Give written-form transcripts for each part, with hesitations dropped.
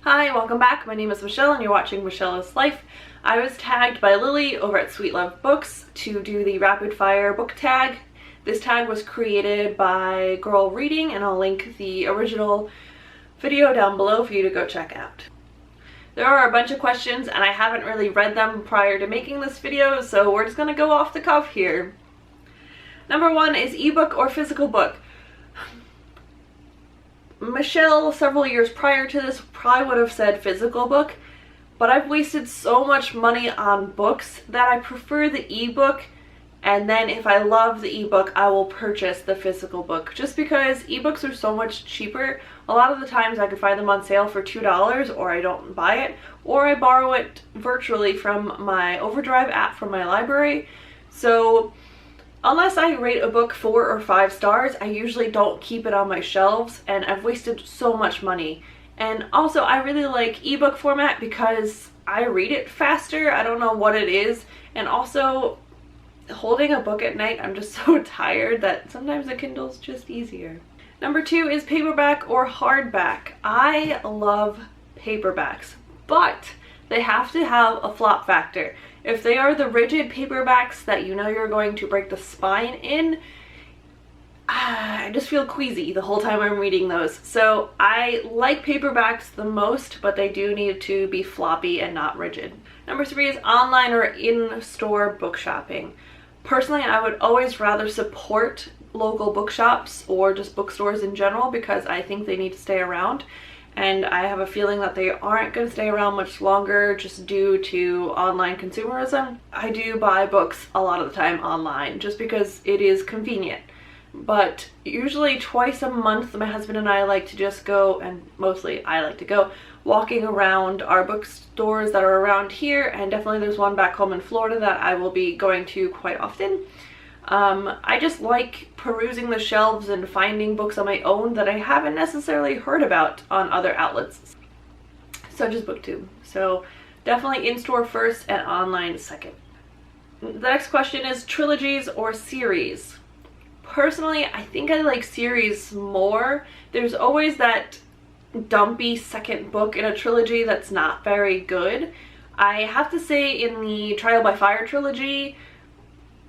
Hi, welcome back. My name is Michelle and you're watching Michelle's Life. I was tagged by Lily over at Sweet Love Books to do the rapid fire book tag. This tag was created by Girl Reading and I'll link the original video down below for you to go check out. There are a bunch of questions and I haven't really read them prior to making this video, so we're just gonna go off the cuff here. Number one is ebook or physical book. Michelle, several years prior to this, probably would have said physical book, but I've wasted so much money on books that I prefer the ebook, and then if I love the ebook, I will purchase the physical book, just because ebooks are so much cheaper. A lot of the times I could find them on sale for $2, or I don't buy it, or I borrow it virtually from my Overdrive app from my library. So unless I rate a book 4 or 5 stars, I usually don't keep it on my shelves, and I've wasted so much money. And also, I really like ebook format because I read it faster. I don't know what it is. And also, holding a book at night, I'm just so tired that sometimes the Kindle's just easier. Number two is paperback or hardback. I love paperbacks, but they have to have a flop factor. If they are the rigid paperbacks that you know you're going to break the spine in, I just feel queasy the whole time I'm reading those. So I like paperbacks the most, but they do need to be floppy and not rigid. Number three is online or in-store book shopping. Personally, I would always rather support local bookshops or just bookstores in general because I think they need to stay around. And I have a feeling that they aren't going to stay around much longer just due to online consumerism. I do buy books a lot of the time online just because it is convenient. But usually twice a month, my husband and I like to just go, and mostly I like to go, walking around our bookstores that are around here, and definitely there's one back home in Florida that I will be going to quite often. I just like perusing the shelves and finding books on my own that I haven't necessarily heard about on other outlets, such as BookTube. So definitely in-store first and online second. The next question is trilogies or series. Personally, I think I like series more. There's always that dumpy second book in a trilogy that's not very good. I have to say in the Trial by Fire trilogy,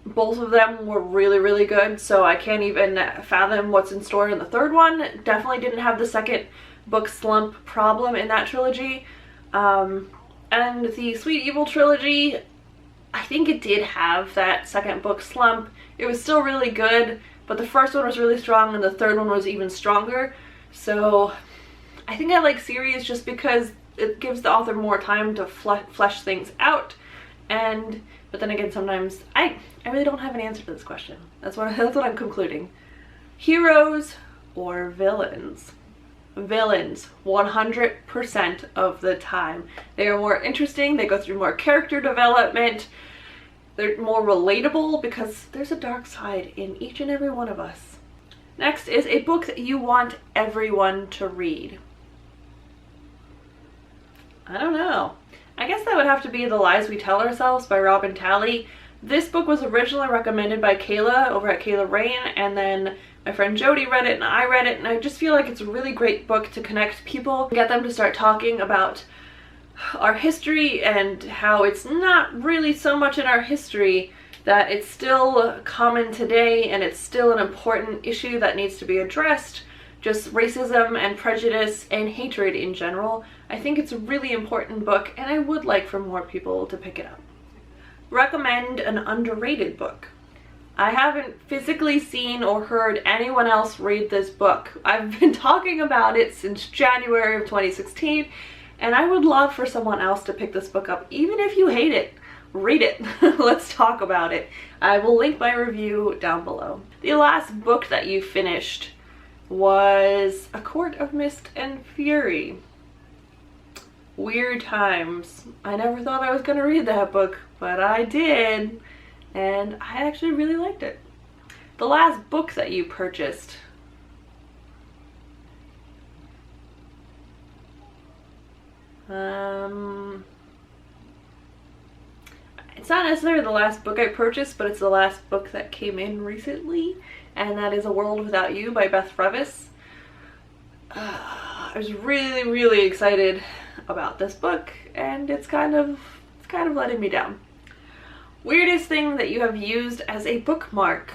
both of them were really good, so I can't even fathom what's in store in the third one. Definitely didn't have the second book slump problem in that trilogy. And the Sweet Evil trilogy, I think it did have that second book slump. It was still really good, but the first one was really strong and the third one was even stronger. So I think I like series just because it gives the author more time to flesh things out. But then again, sometimes I really don't have an answer to this question. That's what I'm concluding. Heroes or villains? Villains, 100% of the time. They are more interesting, they go through more character development, they're more relatable because there's a dark side in each and every one of us. Next is a book that you want everyone to read. I don't know. I guess that would have to be The Lies We Tell Ourselves by Robin Talley. This book was originally recommended by Kayla over at Kayla Rain, and then my friend Jody read it and I read it, and I just feel like it's a really great book to connect people, get them to start talking about our history and how it's not really so much in our history, that it's still common today and it's still an important issue that needs to be addressed. Just racism and prejudice and hatred in general. I think it's a really important book and I would like for more people to pick it up. Recommend an underrated book. I haven't physically seen or heard anyone else read this book. I've been talking about it since January of 2016 and I would love for someone else to pick this book up. Even if you hate it, read it. Let's talk about it. I will link my review down below. The last book that you finished was A Court of Mist and Fury. Weird times. I never thought I was gonna read that book, but I did, and I actually really liked it. The last book that you purchased. It's not necessarily the last book I purchased, but it's the last book that came in recently, and that is A World Without You by Beth Revis. I was really excited about this book, and it's kind of letting me down. Weirdest thing that you have used as a bookmark?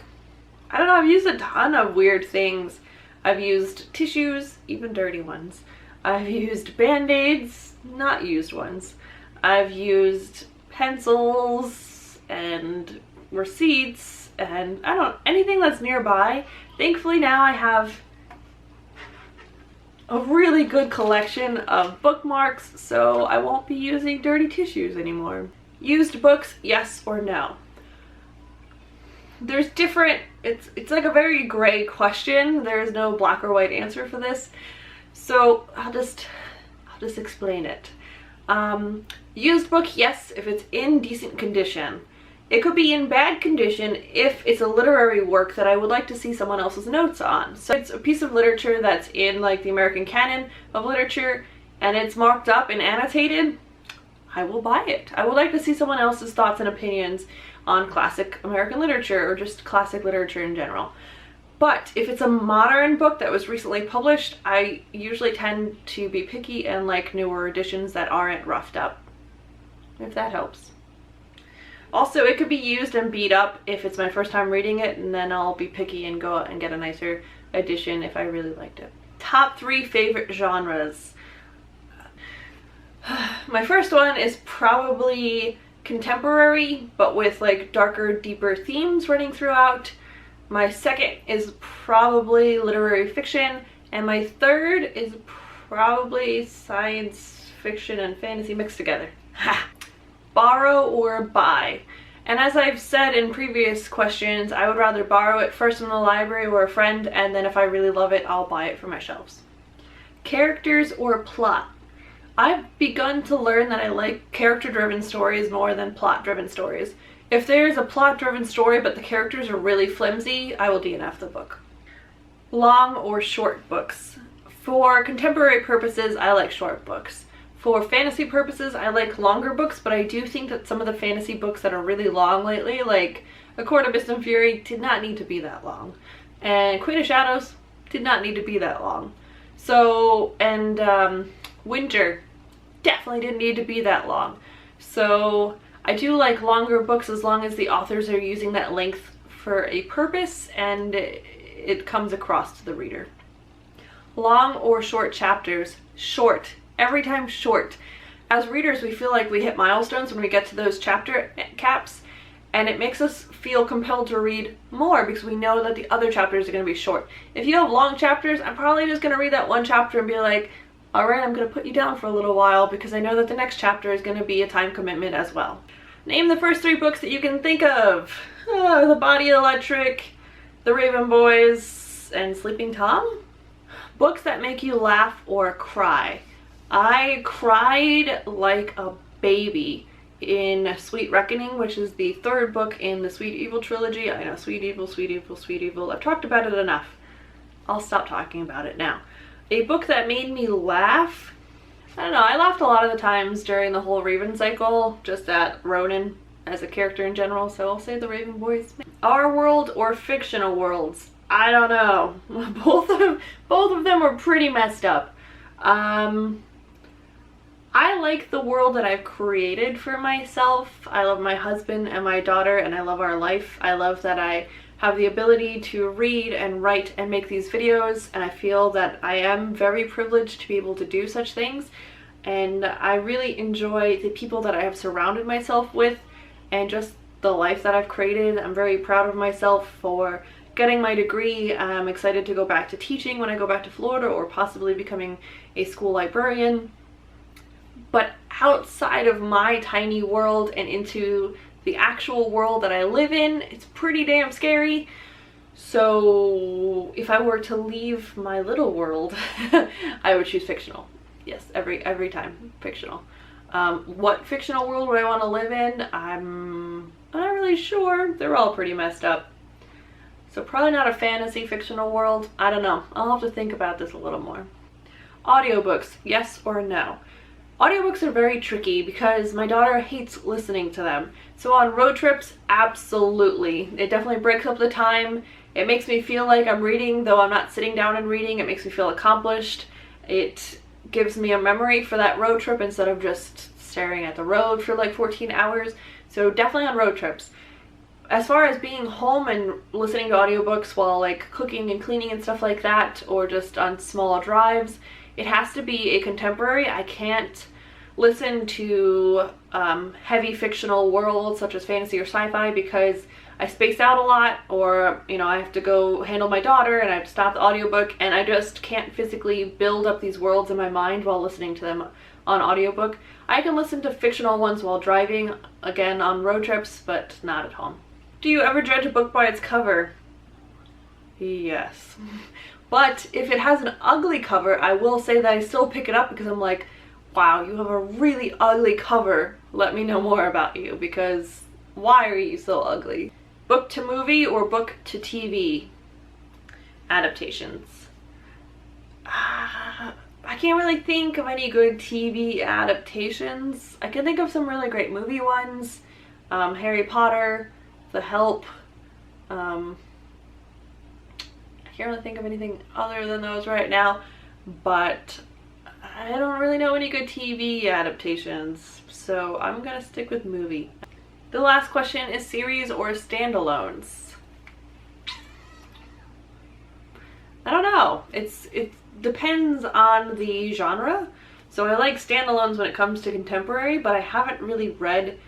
I don't know, I've used a ton of weird things. I've used tissues, even dirty ones. I've used band-aids, not used ones. I've used pencils and receipts and anything that's nearby. Thankfully now I have a really good collection of bookmarks, so I won't be using dirty tissues anymore. Used books, yes or no? There's different, it's like a very gray question. There's no black or white answer for this. So I'll just explain it. Used book, yes, if it's in decent condition. It could be in bad condition if it's a literary work that I would like to see someone else's notes on. So it's a piece of literature that's in like the American canon of literature and it's marked up and annotated, I will buy it. I would like to see someone else's thoughts and opinions on classic American literature or just classic literature in general. But if it's a modern book that was recently published, I usually tend to be picky and like newer editions that aren't roughed up, if that helps. Also, it could be used and beat up if it's my first time reading it, and then I'll be picky and go out and get a nicer edition if I really liked it. Top 3 favorite genres. My first one is probably contemporary, but with like darker, deeper themes running throughout. My second is probably literary fiction, and my third is probably science fiction and fantasy mixed together. Ha! Borrow or buy? And as I've said in previous questions, I would rather borrow it first from the library or a friend, and then if I really love it, I'll buy it for my shelves. Characters or plot? I've begun to learn that I like character-driven stories more than plot-driven stories. If there's a plot-driven story but the characters are really flimsy, I will DNF the book. Long or short books? For contemporary purposes, I like short books. For fantasy purposes, I like longer books, but I do think that some of the fantasy books that are really long lately, like A Court of Mist and Fury, did not need to be that long. And Queen of Shadows did not need to be that long. So, and Winter definitely didn't need to be that long. So I do like longer books as long as the authors are using that length for a purpose and it comes across to the reader. Long or short chapters? Short. Every time short. As readers, we feel like we hit milestones when we get to those chapter caps, and it makes us feel compelled to read more because we know that the other chapters are going to be short. If you have long chapters, I'm probably just going to read that one chapter and be like, alright, I'm going to put you down for a little while because I know that the next chapter is going to be a time commitment as well. Name the first 3 books that you can think of. The Body Electric, The Raven Boys, and Sleeping Tom? Books that make you laugh or cry. I cried like a baby in Sweet Reckoning, which is the 3rd book in the Sweet Evil trilogy. I know, Sweet Evil, Sweet Evil, Sweet Evil. I've talked about it enough. I'll stop talking about it now. A book that made me laugh? I don't know, I laughed a lot of the times during the whole Raven cycle, just at Ronan as a character in general, so I'll say The Raven Boys. Our world or fictional worlds? I don't know. Both of them were pretty messed up. I like the world that I've created for myself. I love my husband and my daughter, and I love our life. I love that I have the ability to read and write and make these videos, and I feel that I am very privileged to be able to do such things. And I really enjoy the people that I have surrounded myself with and just the life that I've created. I'm very proud of myself for getting my degree. I'm excited to go back to teaching when I go back to Florida, or possibly becoming a school librarian. But outside of my tiny world and into the actual world that I live in, it's pretty damn scary. So if I were to leave my little world, I would choose fictional. Yes, every time, fictional. What fictional world would I want to live in? I'm not really sure. They're all pretty messed up. So probably not a fantasy fictional world. I don't know. I'll have to think about this a little more. Audiobooks, yes or no? Audiobooks are very tricky because my daughter hates listening to them. So on road trips, absolutely. It definitely breaks up the time. It makes me feel like I'm reading, though I'm not sitting down and reading. It makes me feel accomplished. It gives me a memory for that road trip instead of just staring at the road for like 14 hours. So definitely on road trips. As far as being home and listening to audiobooks while like cooking and cleaning and stuff like that, or just on small drives, it has to be a contemporary. I can't listen to heavy fictional worlds such as fantasy or sci-fi because I space out a lot, or you know, I have to go handle my daughter and I have to stop the audiobook, and I just can't physically build up these worlds in my mind while listening to them on audiobook. I can listen to fictional ones while driving, again on road trips, but not at home. Do you ever judge a book by its cover? Yes. But if it has an ugly cover, I will say that I still pick it up because I'm like, wow, you have a really ugly cover. Let me know more about you, because why are you so ugly? Book to movie or book to TV adaptations? I can't really think of any good TV adaptations. I can think of some really great movie ones. Harry Potter, The Help. I can't really think of anything other than those right now, but I don't really know any good TV adaptations, so I'm gonna stick with movie. The last question is series or standalones? I don't know. It depends on the genre. So I like standalones when it comes to contemporary, but I haven't really read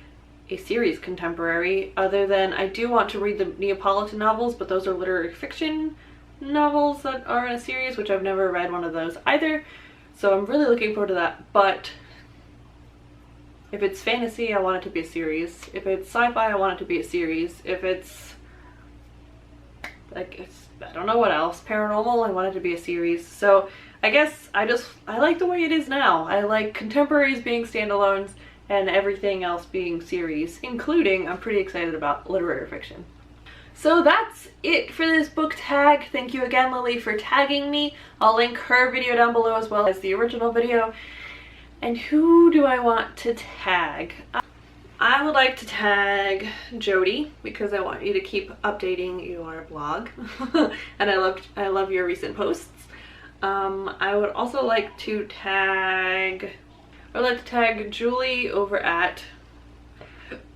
a series contemporary, other than I do want to read the Neapolitan novels, but those are literary fiction novels that are in a series, which I've never read one of those either. So I'm really looking forward to that. But if it's fantasy, I want it to be a series. If it's sci-fi, I want it to be a series. If it's like, I don't know what else, paranormal, I want it to be a series. So I guess I like the way it is now. I like contemporaries being standalones and everything else being series, including, I'm pretty excited about literary fiction. So that's it for this book tag. Thank you again, Lily, for tagging me. I'll link her video down below as well as the original video. And who do I want to tag? I would like to tag Jody because I want you to keep updating your blog and I love your recent posts. I would also like to tag Julie over at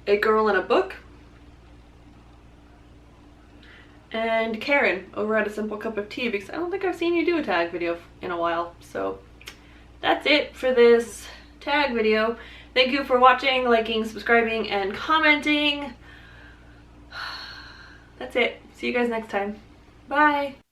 A Girl in a Book, and Karen over at A Simple Cup of Tea, because I don't think I've seen you do a tag video in a while. So that's it for this tag video. Thank you for watching, liking, subscribing, and commenting. That's it. See you guys next time. Bye!